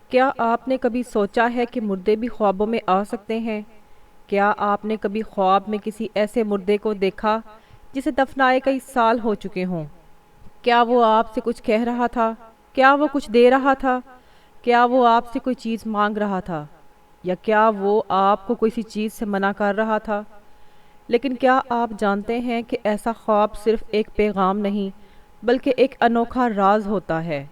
کیا آپ نے کبھی سوچا ہے کہ مردے بھی خوابوں میں آ سکتے ہیں؟ کیا آپ نے کبھی خواب میں کسی ایسے مردے کو دیکھا جسے دفنائے کئی سال ہو چکے ہوں؟ کیا وہ آپ سے کچھ کہہ رہا تھا؟ کیا وہ کچھ دے رہا تھا؟ کیا وہ آپ سے کوئی چیز مانگ رہا تھا؟ یا کیا وہ آپ کو کسی چیز سے منع کر رہا تھا؟ لیکن کیا آپ جانتے ہیں کہ ایسا خواب صرف ایک پیغام نہیں بلکہ ایک انوکھا راز ہوتا ہے؟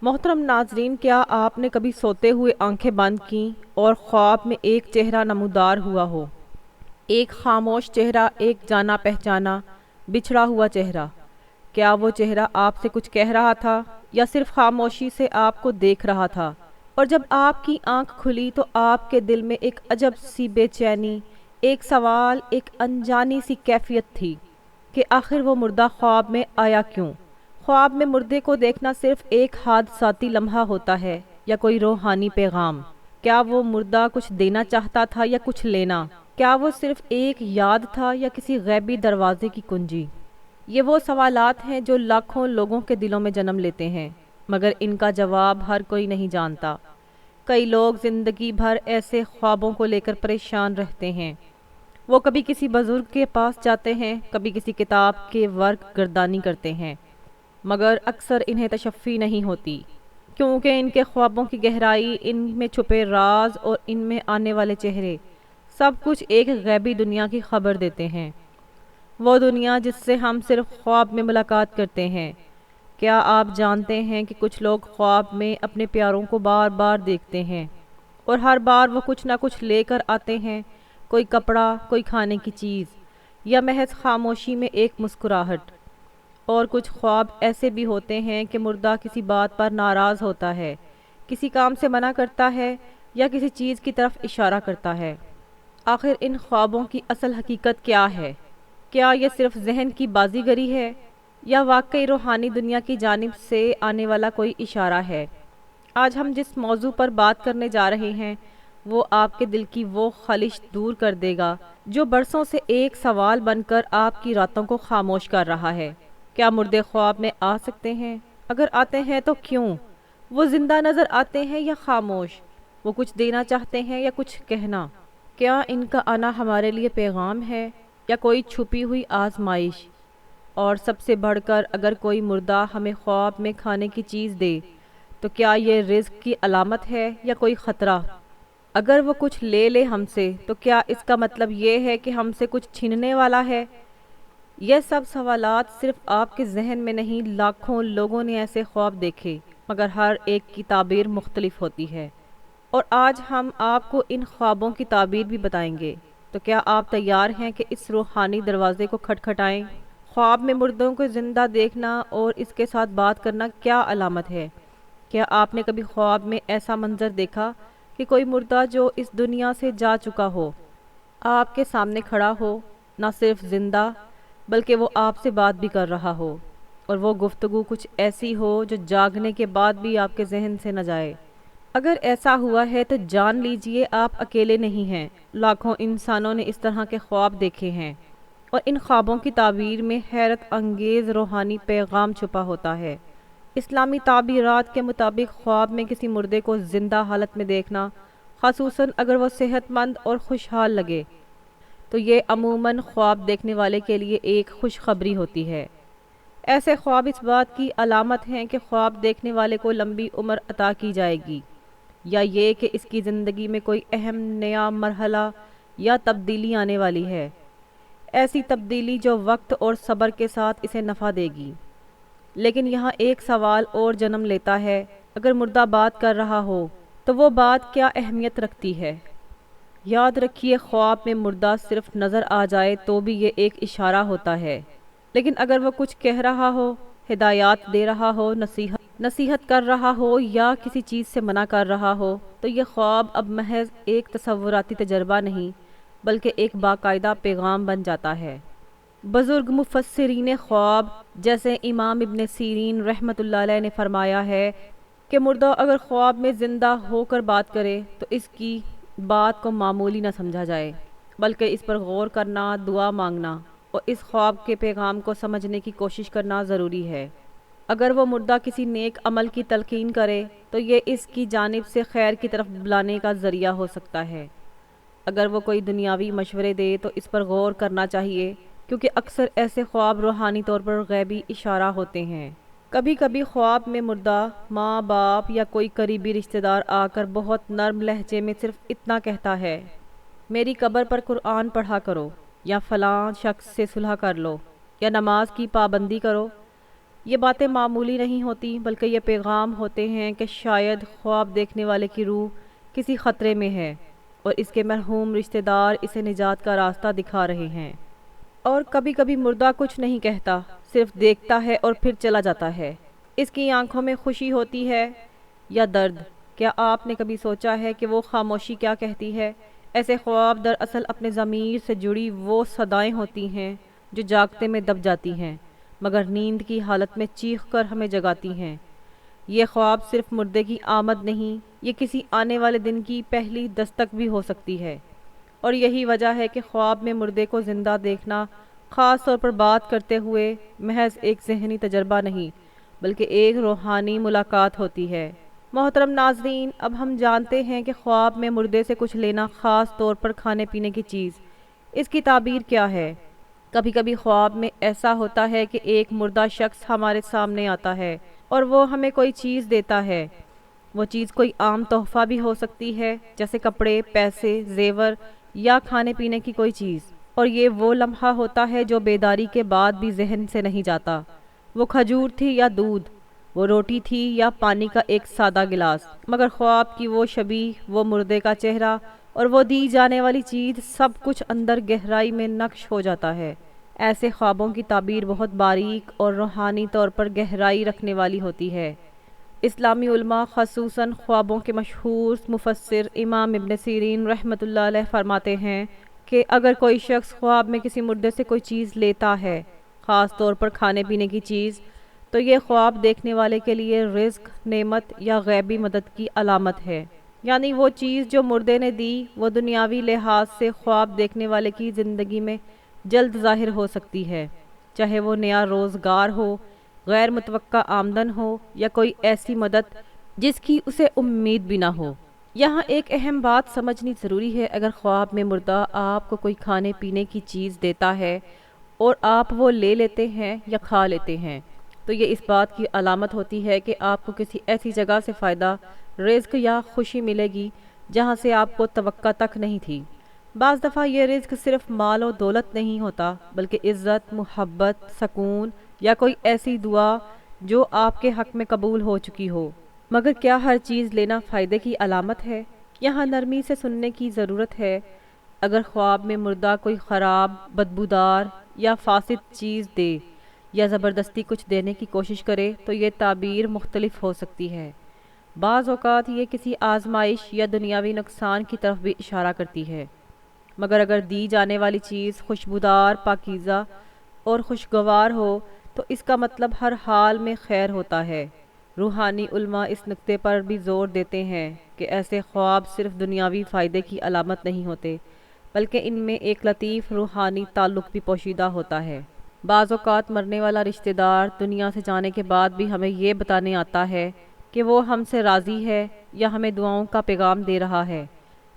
محترم ناظرین، کیا آپ نے کبھی سوتے ہوئے آنکھیں بند کیں اور خواب میں ایک چہرہ نمودار ہوا ہو؟ ایک خاموش چہرہ، ایک جانا پہچانا بچھڑا ہوا چہرہ۔ کیا وہ چہرہ آپ سے کچھ کہہ رہا تھا یا صرف خاموشی سے آپ کو دیکھ رہا تھا؟ اور جب آپ کی آنکھ کھلی تو آپ کے دل میں ایک عجب سی بے چینی، ایک سوال، ایک انجانی سی کیفیت تھی کہ آخر وہ مردہ خواب میں آیا کیوں؟ خواب میں مردے کو دیکھنا صرف ایک حادثاتی لمحہ ہوتا ہے یا کوئی روحانی پیغام؟ کیا وہ مردہ کچھ دینا چاہتا تھا یا کچھ لینا؟ کیا وہ صرف ایک یاد تھا یا کسی غیبی دروازے کی کنجی؟ یہ وہ سوالات ہیں جو لاکھوں لوگوں کے دلوں میں جنم لیتے ہیں، مگر ان کا جواب ہر کوئی نہیں جانتا۔ کئی لوگ زندگی بھر ایسے خوابوں کو لے کر پریشان رہتے ہیں۔ وہ کبھی کسی بزرگ کے پاس جاتے ہیں، کبھی کسی کتاب کے ورق گردانی کرتے ہیں، مگر اکثر انہیں تشفی نہیں ہوتی، کیونکہ ان کے خوابوں کی گہرائی، ان میں چھپے راز اور ان میں آنے والے چہرے سب کچھ ایک غیبی دنیا کی خبر دیتے ہیں۔ وہ دنیا جس سے ہم صرف خواب میں ملاقات کرتے ہیں۔ کیا آپ جانتے ہیں کہ کچھ لوگ خواب میں اپنے پیاروں کو بار بار دیکھتے ہیں اور ہر بار وہ کچھ نہ کچھ لے کر آتے ہیں، کوئی کپڑا، کوئی کھانے کی چیز، یا محض خاموشی میں ایک مسکراہٹ؟ اور کچھ خواب ایسے بھی ہوتے ہیں کہ مردہ کسی بات پر ناراض ہوتا ہے، کسی کام سے منع کرتا ہے یا کسی چیز کی طرف اشارہ کرتا ہے۔ آخر ان خوابوں کی اصل حقیقت کیا ہے؟ کیا یہ صرف ذہن کی بازی گری ہے یا واقعی روحانی دنیا کی جانب سے آنے والا کوئی اشارہ ہے؟ آج ہم جس موضوع پر بات کرنے جا رہے ہیں وہ آپ کے دل کی وہ خلش دور کر دے گا جو برسوں سے ایک سوال بن کر آپ کی راتوں کو خاموش کر رہا ہے۔ کیا مردے خواب میں آ سکتے ہیں؟ اگر آتے ہیں تو کیوں؟ وہ زندہ نظر آتے ہیں یا خاموش؟ وہ کچھ دینا چاہتے ہیں یا کچھ کہنا؟ کیا ان کا آنا ہمارے لیے پیغام ہے یا کوئی چھپی ہوئی آزمائش؟ اور سب سے بڑھ کر، اگر کوئی مردہ ہمیں خواب میں کھانے کی چیز دے تو کیا یہ رزق کی علامت ہے یا کوئی خطرہ؟ اگر وہ کچھ لے لے ہم سے تو کیا اس کا مطلب یہ ہے کہ ہم سے کچھ چھیننے والا ہے؟ یہ سب سوالات صرف آپ کے ذہن میں نہیں، لاکھوں لوگوں نے ایسے خواب دیکھے، مگر ہر ایک کی تعبیر مختلف ہوتی ہے۔ اور آج ہم آپ کو ان خوابوں کی تعبیر بھی بتائیں گے۔ تو کیا آپ تیار ہیں کہ اس روحانی دروازے کو کھٹکھٹائیں؟ خواب میں مردوں کو زندہ دیکھنا اور اس کے ساتھ بات کرنا کیا علامت ہے؟ کیا آپ نے کبھی خواب میں ایسا منظر دیکھا کہ کوئی مردہ جو اس دنیا سے جا چکا ہو آپ کے سامنے کھڑا ہو، نہ صرف زندہ بلکہ وہ آپ سے بات بھی کر رہا ہو، اور وہ گفتگو کچھ ایسی ہو جو جاگنے کے بعد بھی آپ کے ذہن سے نہ جائے؟ اگر ایسا ہوا ہے تو جان لیجئے آپ اکیلے نہیں ہیں، لاکھوں انسانوں نے اس طرح کے خواب دیکھے ہیں، اور ان خوابوں کی تعبیر میں حیرت انگیز روحانی پیغام چھپا ہوتا ہے۔ اسلامی تعبیرات کے مطابق خواب میں کسی مردے کو زندہ حالت میں دیکھنا، خصوصاً اگر وہ صحت مند اور خوشحال لگے، تو یہ عموماً خواب دیکھنے والے کے لیے ایک خوشخبری ہوتی ہے۔ ایسے خواب اس بات کی علامت ہیں کہ خواب دیکھنے والے کو لمبی عمر عطا کی جائے گی، یا یہ کہ اس کی زندگی میں کوئی اہم نیا مرحلہ یا تبدیلی آنے والی ہے، ایسی تبدیلی جو وقت اور صبر کے ساتھ اسے نفع دے گی۔ لیکن یہاں ایک سوال اور جنم لیتا ہے، اگر مردہ بات کر رہا ہو تو وہ بات کیا اہمیت رکھتی ہے؟ یاد رکھیے، خواب میں مردہ صرف نظر آ جائے تو بھی یہ ایک اشارہ ہوتا ہے، لیکن اگر وہ کچھ کہہ رہا ہو، ہدایات دے رہا ہو، نصیحت کر رہا ہو یا کسی چیز سے منع کر رہا ہو، تو یہ خواب اب محض ایک تصوراتی تجربہ نہیں بلکہ ایک باقاعدہ پیغام بن جاتا ہے۔ بزرگ مفسرین خواب جیسے امام ابن سیرین رحمۃ اللہ علیہ نے فرمایا ہے کہ مردہ اگر خواب میں زندہ ہو کر بات کرے تو اس کی بات کو معمولی نہ سمجھا جائے، بلکہ اس پر غور کرنا، دعا مانگنا اور اس خواب کے پیغام کو سمجھنے کی کوشش کرنا ضروری ہے۔ اگر وہ مردہ کسی نیک عمل کی تلقین کرے تو یہ اس کی جانب سے خیر کی طرف بلانے کا ذریعہ ہو سکتا ہے۔ اگر وہ کوئی دنیاوی مشورے دے تو اس پر غور کرنا چاہیے، کیونکہ اکثر ایسے خواب روحانی طور پر غیبی اشارہ ہوتے ہیں۔ کبھی کبھی خواب میں مردہ ماں باپ یا کوئی قریبی رشتہ دار آ کر بہت نرم لہجے میں صرف اتنا کہتا ہے، میری قبر پر قرآن پڑھا کرو، یا فلاں شخص سے صلح کر لو، یا نماز کی پابندی کرو۔ یہ باتیں معمولی نہیں ہوتی، بلکہ یہ پیغام ہوتے ہیں کہ شاید خواب دیکھنے والے کی روح کسی خطرے میں ہے اور اس کے مرحوم رشتہ دار اسے نجات کا راستہ دکھا رہے ہیں۔ اور کبھی کبھی مردہ کچھ نہیں کہتا، صرف دیکھتا ہے اور پھر چلا جاتا ہے۔ اس کی آنکھوں میں خوشی ہوتی ہے یا درد؟ کیا آپ نے کبھی سوچا ہے کہ وہ خاموشی کیا کہتی ہے؟ ایسے خواب دراصل اپنے ضمیر سے جڑی وہ صدائیں ہوتی ہیں جو جاگتے میں دب جاتی ہیں، مگر نیند کی حالت میں چیخ کر ہمیں جگاتی ہیں۔ یہ خواب صرف مردے کی آمد نہیں، یہ کسی آنے والے دن کی پہلی دستک بھی ہو سکتی ہے۔ اور یہی وجہ ہے کہ خواب میں مردے کو زندہ دیکھنا، خاص طور پر بات کرتے ہوئے، محض ایک ذہنی تجربہ نہیں بلکہ ایک روحانی ملاقات ہوتی ہے۔ محترم ناظرین، اب ہم جانتے ہیں کہ خواب میں مردے سے کچھ لینا، خاص طور پر کھانے پینے کی چیز، اس کی تعبیر کیا ہے۔ کبھی کبھی خواب میں ایسا ہوتا ہے کہ ایک مردہ شخص ہمارے سامنے آتا ہے اور وہ ہمیں کوئی چیز دیتا ہے۔ وہ چیز کوئی عام تحفہ بھی ہو سکتی ہے، جیسے کپڑے، پیسے، زیور یا کھانے پینے کی کوئی چیز، اور یہ وہ لمحہ ہوتا ہے جو بیداری کے بعد بھی ذہن سے نہیں جاتا۔ وہ کھجور تھی یا دودھ، وہ روٹی تھی یا پانی کا ایک سادہ گلاس، مگر خواب کی وہ شبیہ، وہ مردے کا چہرہ اور وہ دی جانے والی چیز، سب کچھ اندر گہرائی میں نقش ہو جاتا ہے۔ ایسے خوابوں کی تعبیر بہت باریک اور روحانی طور پر گہرائی رکھنے والی ہوتی ہے۔ اسلامی علماء، خصوصاً خوابوں کے مشہور مفسر امام ابن سیرین رحمۃ اللہ علیہ فرماتے ہیں کہ اگر کوئی شخص خواب میں کسی مردے سے کوئی چیز لیتا ہے، خاص طور پر کھانے پینے کی چیز، تو یہ خواب دیکھنے والے کے لیے رزق، نعمت یا غیبی مدد کی علامت ہے۔ یعنی وہ چیز جو مردے نے دی، وہ دنیاوی لحاظ سے خواب دیکھنے والے کی زندگی میں جلد ظاہر ہو سکتی ہے، چاہے وہ نیا روزگار ہو، غیر متوقع آمدن ہو، یا کوئی ایسی مدد جس کی اسے امید بھی نہ ہو۔ یہاں ایک اہم بات سمجھنی ضروری ہے، اگر خواب میں مردہ آپ کو کوئی کھانے پینے کی چیز دیتا ہے اور آپ وہ لے لیتے ہیں یا کھا لیتے ہیں، تو یہ اس بات کی علامت ہوتی ہے کہ آپ کو کسی ایسی جگہ سے فائدہ، رزق یا خوشی ملے گی جہاں سے آپ کو توقع تک نہیں تھی۔ بعض دفعہ یہ رزق صرف مال و دولت نہیں ہوتا، بلکہ عزت، محبت، سکون یا کوئی ایسی دعا جو آپ کے حق میں قبول ہو چکی ہو۔ مگر کیا ہر چیز لینا فائدے کی علامت ہے؟ یہاں نرمی سے سننے کی ضرورت ہے۔ اگر خواب میں مردہ کوئی خراب، بدبودار یا فاسد چیز دے یا زبردستی کچھ دینے کی کوشش کرے تو یہ تعبیر مختلف ہو سکتی ہے۔ بعض اوقات یہ کسی آزمائش یا دنیاوی نقصان کی طرف بھی اشارہ کرتی ہے، مگر اگر دی جانے والی چیز خوشبودار، پاکیزہ اور خوشگوار ہو تو اس کا مطلب ہر حال میں خیر ہوتا ہے۔ روحانی علماء اس نقطے پر بھی زور دیتے ہیں کہ ایسے خواب صرف دنیاوی فائدے کی علامت نہیں ہوتے، بلکہ ان میں ایک لطیف روحانی تعلق بھی پوشیدہ ہوتا ہے۔ بعض اوقات مرنے والا رشتہ دار دنیا سے جانے کے بعد بھی ہمیں یہ بتانے آتا ہے کہ وہ ہم سے راضی ہے، یا ہمیں دعاؤں کا پیغام دے رہا ہے،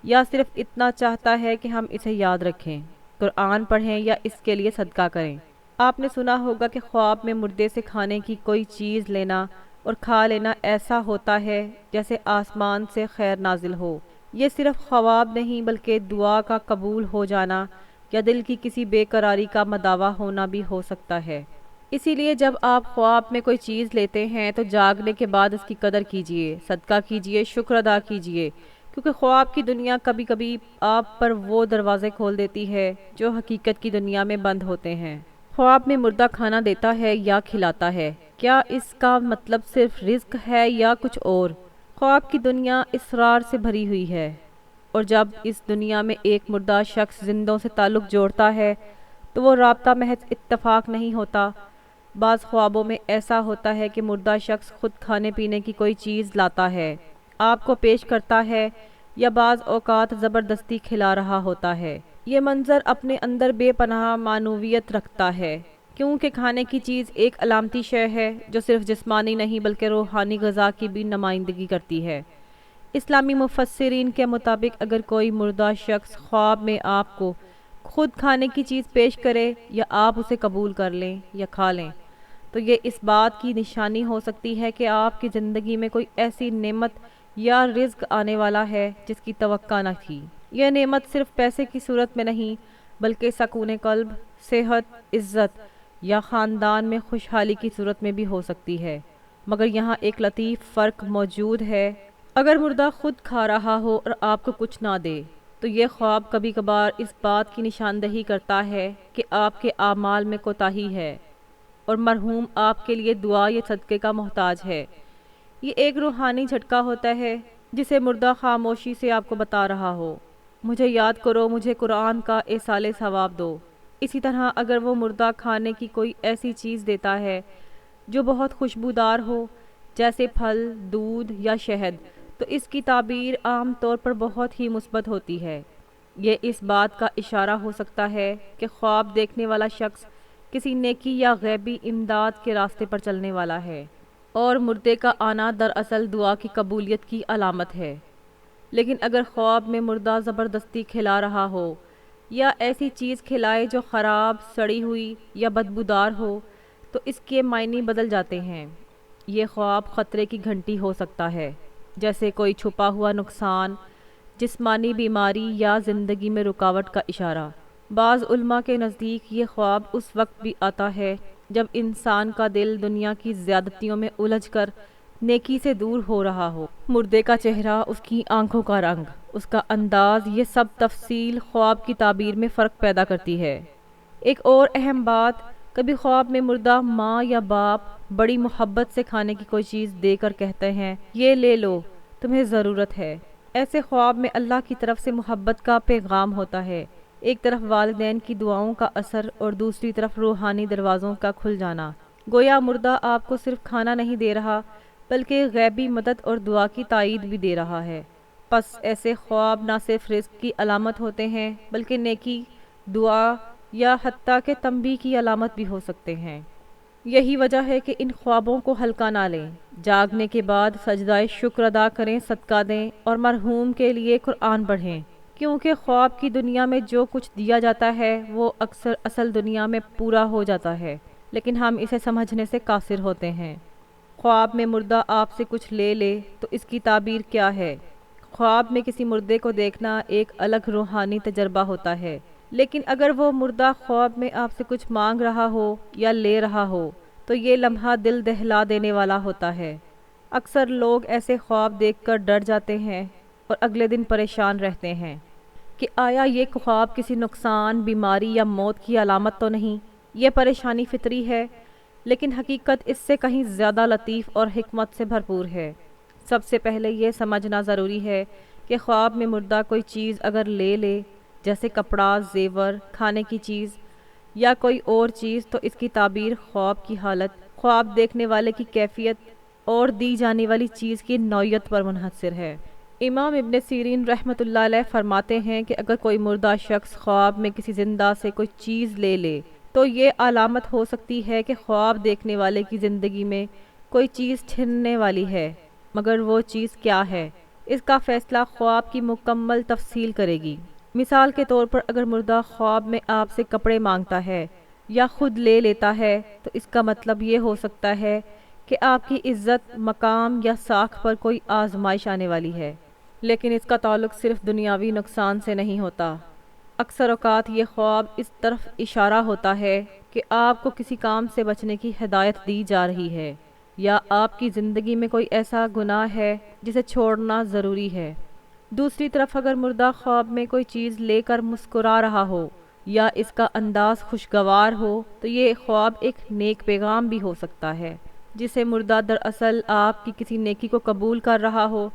یا صرف اتنا چاہتا ہے کہ ہم اسے یاد رکھیں، قرآن پڑھیں یا اس کے لیے صدقہ کریں۔ آپ نے سنا ہوگا کہ خواب میں مردے سے کھانے کی کوئی چیز لینا اور کھا لینا ایسا ہوتا ہے جیسے آسمان سے خیر نازل ہو۔ یہ صرف خواب نہیں بلکہ دعا کا قبول ہو جانا یا دل کی کسی بے قراری کا مداوع ہونا بھی ہو سکتا ہے۔ اسی لیے جب آپ خواب میں کوئی چیز لیتے ہیں تو جاگنے کے بعد اس کی قدر کیجیے، صدقہ کیجیے، شکر ادا کیجیے، کیونکہ خواب کی دنیا کبھی کبھی آپ پر وہ دروازے کھول دیتی ہے جو حقیقت کی دنیا میں بند ہوتے ہیں۔ خواب میں مردہ کھانا دیتا ہے یا کھلاتا ہے، کیا اس کا مطلب صرف رزق ہے یا کچھ اور؟ خواب کی دنیا اسرار سے بھری ہوئی ہے، اور جب اس دنیا میں ایک مردہ شخص زندوں سے تعلق جوڑتا ہے تو وہ رابطہ محض اتفاق نہیں ہوتا۔ بعض خوابوں میں ایسا ہوتا ہے کہ مردہ شخص خود کھانے پینے کی کوئی چیز لاتا ہے، آپ کو پیش کرتا ہے، یا بعض اوقات زبردستی کھلا رہا ہوتا ہے۔ یہ منظر اپنے اندر بے پناہ معنویت رکھتا ہے۔ کیونکہ کھانے کی چیز ایک علامتی شے ہے جو صرف جسمانی نہیں بلکہ روحانی غذا کی بھی نمائندگی کرتی ہے۔ اسلامی مفسرین کے مطابق اگر کوئی مردہ شخص خواب میں آپ کو خود کھانے کی چیز پیش کرے یا آپ اسے قبول کر لیں یا کھا لیں تو یہ اس بات کی نشانی ہو سکتی ہے کہ آپ کی زندگی میں کوئی ایسی نعمت یا رزق آنے والا ہے جس کی توقع نہ تھی۔ یہ نعمت صرف پیسے کی صورت میں نہیں بلکہ سکون قلب، صحت، عزت یا خاندان میں خوشحالی کی صورت میں بھی ہو سکتی ہے۔ مگر یہاں ایک لطیف فرق موجود ہے۔ اگر مردہ خود کھا رہا ہو اور آپ کو کچھ نہ دے تو یہ خواب کبھی کبھار اس بات کی نشاندہی کرتا ہے کہ آپ کے اعمال میں کوتاہی ہے اور مرحوم آپ کے لیے دعا یا صدقے کا محتاج ہے۔ یہ ایک روحانی جھٹکا ہوتا ہے جسے مردہ خاموشی سے آپ کو بتا رہا ہو، مجھے یاد کرو، مجھے قرآن کا ایصال ثواب دو۔ اسی طرح اگر وہ مردہ کھانے کی کوئی ایسی چیز دیتا ہے جو بہت خوشبودار ہو جیسے پھل، دودھ یا شہد تو اس کی تعبیر عام طور پر بہت ہی مثبت ہوتی ہے۔ یہ اس بات کا اشارہ ہو سکتا ہے کہ خواب دیکھنے والا شخص کسی نیکی یا غیبی امداد کے راستے پر چلنے والا ہے اور مردے کا آنا دراصل دعا کی قبولیت کی علامت ہے۔ لیکن اگر خواب میں مردہ زبردستی کھلا رہا ہو یا ایسی چیز کھلائے جو خراب، سڑی ہوئی یا بدبودار ہو تو اس کے معنی بدل جاتے ہیں۔ یہ خواب خطرے کی گھنٹی ہو سکتا ہے، جیسے کوئی چھپا ہوا نقصان، جسمانی بیماری یا زندگی میں رکاوٹ کا اشارہ۔ بعض علماء کے نزدیک یہ خواب اس وقت بھی آتا ہے جب انسان کا دل دنیا کی زیادتیوں میں الجھ کر نیکی سے دور ہو رہا ہو۔ مردے کا چہرہ، اس کی آنکھوں کا رنگ، اس کا انداز، یہ سب تفصیل خواب کی تعبیر میں فرق پیدا کرتی ہے۔ ایک اور اہم بات، کبھی خواب میں مردہ ماں یا باپ بڑی محبت سے کھانے کی کوئی چیز دے کر کہتے ہیں، یہ لے لو، تمہیں ضرورت ہے۔ ایسے خواب میں اللہ کی طرف سے محبت کا پیغام ہوتا ہے، ایک طرف والدین کی دعاؤں کا اثر اور دوسری طرف روحانی دروازوں کا کھل جانا۔ گویا مردہ آپ کو صرف کھانا نہیں دے رہا بلکہ غیبی مدد اور دعا کی تائید بھی دے رہا ہے۔ پس ایسے خواب نہ صرف رزق کی علامت ہوتے ہیں بلکہ نیکی، دعا یا حتیٰ کہ تنبیہ کی علامت بھی ہو سکتے ہیں۔ یہی وجہ ہے کہ ان خوابوں کو ہلکا نہ لیں، جاگنے کے بعد سجدہ شکر ادا کریں، صدقہ دیں اور مرحوم کے لیے قرآن پڑھیں، کیونکہ خواب کی دنیا میں جو کچھ دیا جاتا ہے وہ اکثر اصل دنیا میں پورا ہو جاتا ہے، لیکن ہم اسے سمجھنے سے قاصر ہوتے ہیں۔ خواب میں مردہ آپ سے کچھ لے لے تو اس کی تعبیر کیا ہے؟ خواب میں کسی مردے کو دیکھنا ایک الگ روحانی تجربہ ہوتا ہے، لیکن اگر وہ مردہ خواب میں آپ سے کچھ مانگ رہا ہو یا لے رہا ہو تو یہ لمحہ دل دہلا دینے والا ہوتا ہے۔ اکثر لوگ ایسے خواب دیکھ کر ڈر جاتے ہیں اور اگلے دن پریشان رہتے ہیں کہ آیا یہ خواب کسی نقصان، بیماری یا موت کی علامت تو نہیں؟ یہ پریشانی فطری ہے، لیکن حقیقت اس سے کہیں زیادہ لطیف اور حکمت سے بھرپور ہے۔ سب سے پہلے یہ سمجھنا ضروری ہے کہ خواب میں مردہ کوئی چیز اگر لے لے، جیسے کپڑا، زیور، کھانے کی چیز یا کوئی اور چیز، تو اس کی تعبیر خواب کی حالت، خواب دیکھنے والے کی کیفیت اور دی جانے والی چیز کی نوعیت پر منحصر ہے۔ امام ابن سیرین رحمۃ اللہ علیہ فرماتے ہیں کہ اگر کوئی مردہ شخص خواب میں کسی زندہ سے کوئی چیز لے لے تو یہ علامت ہو سکتی ہے کہ خواب دیکھنے والے کی زندگی میں کوئی چیز چھننے والی ہے، مگر وہ چیز کیا ہے، اس کا فیصلہ خواب کی مکمل تفصیل کرے گی۔ مثال کے طور پر اگر مردہ خواب میں آپ سے کپڑے مانگتا ہے یا خود لے لیتا ہے تو اس کا مطلب یہ ہو سکتا ہے کہ آپ کی عزت، مقام یا ساکھ پر کوئی آزمائش آنے والی ہے، لیکن اس کا تعلق صرف دنیاوی نقصان سے نہیں ہوتا۔ اکثر اوقات یہ خواب اس طرف اشارہ ہوتا ہے کہ آپ کو کسی کام سے بچنے کی ہدایت دی جا رہی ہے یا آپ کی زندگی میں کوئی ایسا گناہ ہے جسے چھوڑنا ضروری ہے۔ دوسری طرف اگر مردہ خواب میں کوئی چیز لے کر مسکرا رہا ہو یا اس کا انداز خوشگوار ہو تو یہ خواب ایک نیک پیغام بھی ہو سکتا ہے، جسے مردہ دراصل آپ کی کسی نیکی کو قبول کر رہا ہو۔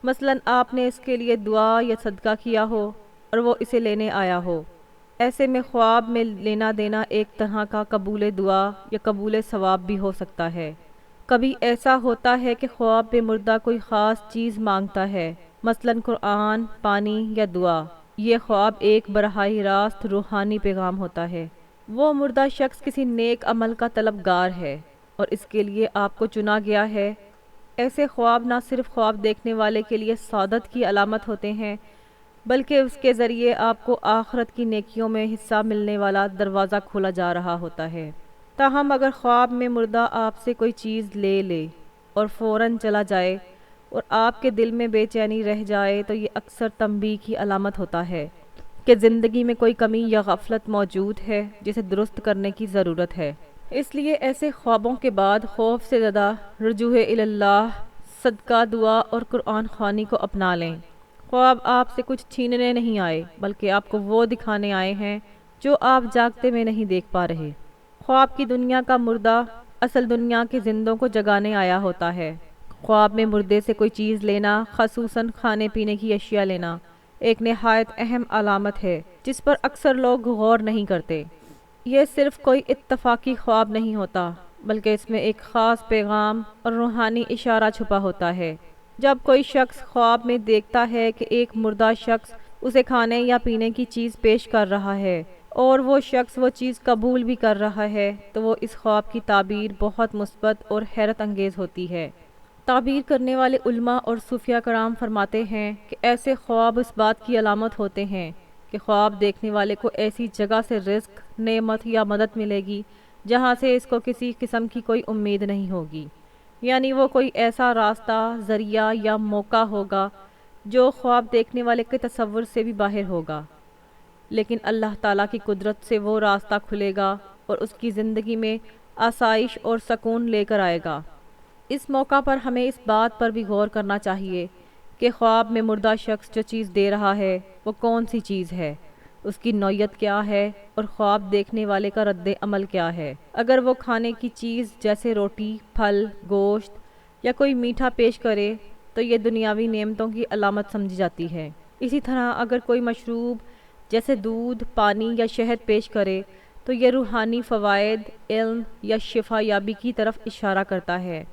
مثلاً آپ نے اس کے لیے دعا یا صدقہ کیا ہو اور وہ اسے لینے آیا ہو۔ ایسے میں خواب میں لینا دینا ایک طرح کا قبول دعا یا قبول ثواب بھی ہو سکتا ہے۔ کبھی ایسا ہوتا ہے کہ خواب میں مردہ کوئی خاص چیز مانگتا ہے، مثلاً قرآن، پانی یا دعا۔ یہ خواب ایک براہ راست روحانی پیغام ہوتا ہے وہ مردہ شخص کسی نیک عمل کا طلبگار ہے اور اس کے لیے آپ کو چنا گیا ہے۔ ایسے خواب نہ صرف خواب دیکھنے والے کے لیے سعادت کی علامت ہوتے ہیں بلکہ اس کے ذریعے آپ کو آخرت کی نیکیوں میں حصہ ملنے والا دروازہ کھولا جا رہا ہوتا ہے۔ تاہم اگر خواب میں مردہ آپ سے کوئی چیز لے لے اور فوراً چلا جائے اور آپ کے دل میں بے چینی رہ جائے تو یہ اکثر تنبیہ کی علامت ہوتا ہے کہ زندگی میں کوئی کمی یا غفلت موجود ہے جسے درست کرنے کی ضرورت ہے۔ اس لیے ایسے خوابوں کے بعد خوف سے زیادہ رجوع اللہ، صدقہ، دعا اور قرآن خوانی کو اپنا لیں۔ خواب آپ سے کچھ چھیننے نہیں آئے بلکہ آپ کو وہ دکھانے آئے ہیں جو آپ جاگتے میں نہیں دیکھ پا رہے۔ خواب کی دنیا کا مردہ اصل دنیا کے زندوں کو جگانے آیا ہوتا ہے۔ خواب میں مردے سے کوئی چیز لینا، خصوصاً کھانے پینے کی اشیاء لینا، ایک نہایت اہم علامت ہے جس پر اکثر لوگ غور نہیں کرتے۔ یہ صرف کوئی اتفاقی خواب نہیں ہوتا بلکہ اس میں ایک خاص پیغام اور روحانی اشارہ چھپا ہوتا ہے۔ جب کوئی شخص خواب میں دیکھتا ہے کہ ایک مردہ شخص اسے کھانے یا پینے کی چیز پیش کر رہا ہے اور وہ شخص وہ چیز قبول بھی کر رہا ہے تو وہ اس خواب کی تعبیر بہت مثبت اور حیرت انگیز ہوتی ہے۔ تعبیر کرنے والے علماء اور صوفیہ کرام فرماتے ہیں کہ ایسے خواب اس بات کی علامت ہوتے ہیں کہ خواب دیکھنے والے کو ایسی جگہ سے رزق، نعمت یا مدد ملے گی جہاں سے اس کو کسی قسم کی کوئی امید نہیں ہوگی، یعنی وہ کوئی ایسا راستہ، ذریعہ یا موقع ہوگا جو خواب دیکھنے والے کے تصور سے بھی باہر ہوگا، لیکن اللہ تعالیٰ کی قدرت سے وہ راستہ کھلے گا اور اس کی زندگی میں آسائش اور سکون لے کر آئے گا۔ اس موقع پر ہمیں اس بات پر بھی غور کرنا چاہیے کہ خواب میں مردہ شخص جو چیز دے رہا ہے وہ کون سی چیز ہے، اس کی نوعیت کیا ہے اور خواب دیکھنے والے کا رد عمل کیا ہے۔ اگر وہ کھانے کی چیز جیسے روٹی، پھل، گوشت یا کوئی میٹھا پیش کرے تو یہ دنیاوی نعمتوں کی علامت سمجھی جاتی ہے۔ اسی طرح اگر کوئی مشروب جیسے دودھ، پانی یا شہد پیش کرے تو یہ روحانی فوائد، علم یا شفا یابی کی طرف اشارہ کرتا ہے،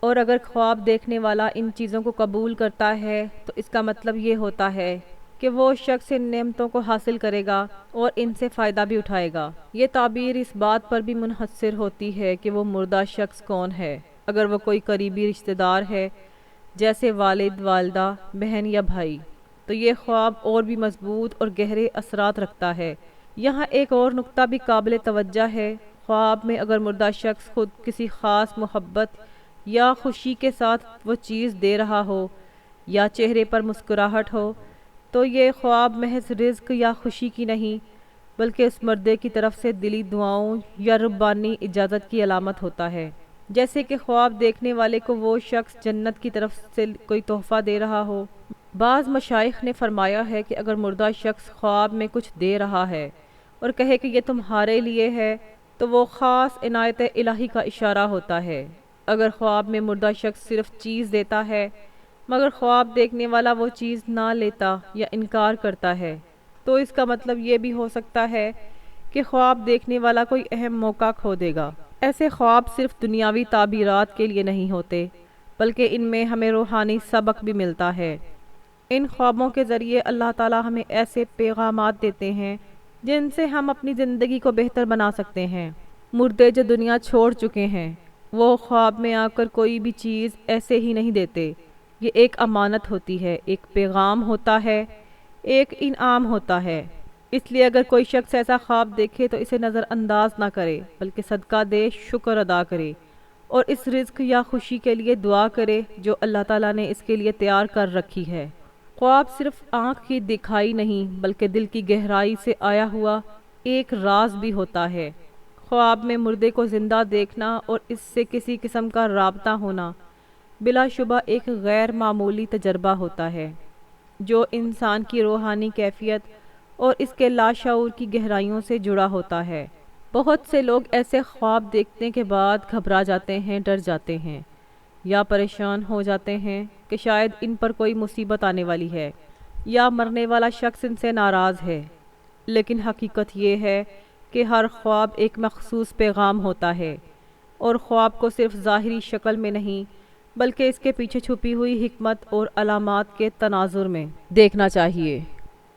اور اگر خواب دیکھنے والا ان چیزوں کو قبول کرتا ہے تو اس کا مطلب یہ ہوتا ہے کہ وہ شخص ان نعمتوں کو حاصل کرے گا اور ان سے فائدہ بھی اٹھائے گا۔ یہ تعبیر اس بات پر بھی منحصر ہوتی ہے کہ وہ مردہ شخص کون ہے۔ اگر وہ کوئی قریبی رشتہ دار ہے جیسے والد، والدہ، بہن یا بھائی تو یہ خواب اور بھی مضبوط اور گہرے اثرات رکھتا ہے۔ یہاں ایک اور نقطہ بھی قابل توجہ ہے۔ خواب میں اگر مردہ شخص خود کسی خاص محبت یا خوشی کے ساتھ وہ چیز دے رہا ہو یا چہرے پر مسکراہٹ ہو تو یہ خواب محض رزق یا خوشی کی نہیں بلکہ اس مردے کی طرف سے دلی دعاؤں یا ربانی اجازت کی علامت ہوتا ہے، جیسے کہ خواب دیکھنے والے کو وہ شخص جنت کی طرف سے کوئی تحفہ دے رہا ہو۔ بعض مشائخ نے فرمایا ہے کہ اگر مردہ شخص خواب میں کچھ دے رہا ہے اور کہے کہ یہ تمہارے لیے ہے تو وہ خاص عنایت الہی کا اشارہ ہوتا ہے۔ اگر خواب میں مردہ شخص صرف چیز دیتا ہے مگر خواب دیکھنے والا وہ چیز نہ لیتا یا انکار کرتا ہے تو اس کا مطلب یہ بھی ہو سکتا ہے کہ خواب دیکھنے والا کوئی اہم موقع کھو دے گا۔ ایسے خواب صرف دنیاوی تعبیرات کے لیے نہیں ہوتے بلکہ ان میں ہمیں روحانی سبق بھی ملتا ہے۔ ان خوابوں کے ذریعے اللہ تعالیٰ ہمیں ایسے پیغامات دیتے ہیں جن سے ہم اپنی زندگی کو بہتر بنا سکتے ہیں۔ مردے جو دنیا چھوڑ چکے ہیں وہ خواب میں آ کر کوئی بھی چیز ایسے ہی نہیں دیتے، یہ ایک امانت ہوتی ہے، ایک پیغام ہوتا ہے، ایک انعام ہوتا ہے۔ اس لیے اگر کوئی شخص ایسا خواب دیکھے تو اسے نظر انداز نہ کرے بلکہ صدقہ دے، شکر ادا کرے اور اس رزق یا خوشی کے لیے دعا کرے جو اللہ تعالیٰ نے اس کے لیے تیار کر رکھی ہے۔ خواب صرف آنکھ کی دکھائی نہیں بلکہ دل کی گہرائی سے آیا ہوا ایک راز بھی ہوتا ہے۔ خواب میں مردے کو زندہ دیکھنا اور اس سے کسی قسم کا رابطہ ہونا بلا شبہ ایک غیر معمولی تجربہ ہوتا ہے جو انسان کی روحانی کیفیت اور اس کے لاشعور کی گہرائیوں سے جڑا ہوتا ہے۔ بہت سے لوگ ایسے خواب دیکھنے کے بعد گھبرا جاتے ہیں، ڈر جاتے ہیں یا پریشان ہو جاتے ہیں کہ شاید ان پر کوئی مصیبت آنے والی ہے یا مرنے والا شخص ان سے ناراض ہے، لیکن حقیقت یہ ہے کہ ہر خواب ایک مخصوص پیغام ہوتا ہے اور خواب کو صرف ظاہری شکل میں نہیں بلکہ اس کے پیچھے چھپی ہوئی حکمت اور علامات کے تناظر میں دیکھنا چاہیے۔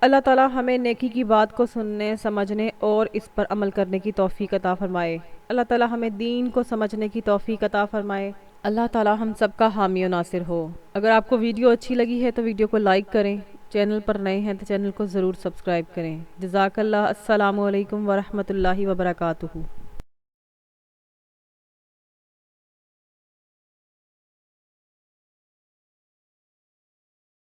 اللہ تعالی ہمیں نیکی کی بات کو سننے، سمجھنے اور اس پر عمل کرنے کی توفیق عطا فرمائے۔ اللہ تعالی ہمیں دین کو سمجھنے کی توفیق عطا فرمائے۔ اللہ تعالی ہم سب کا حامی و ناصر ہو۔ اگر آپ کو ویڈیو اچھی لگی ہے تو ویڈیو کو لائک کریں، چینل پر نئے ہیں تو چینل کو ضرور سبسکرائب کریں۔ جزاک اللہ۔ السلام علیکم ورحمۃ اللہ وبرکاتہ۔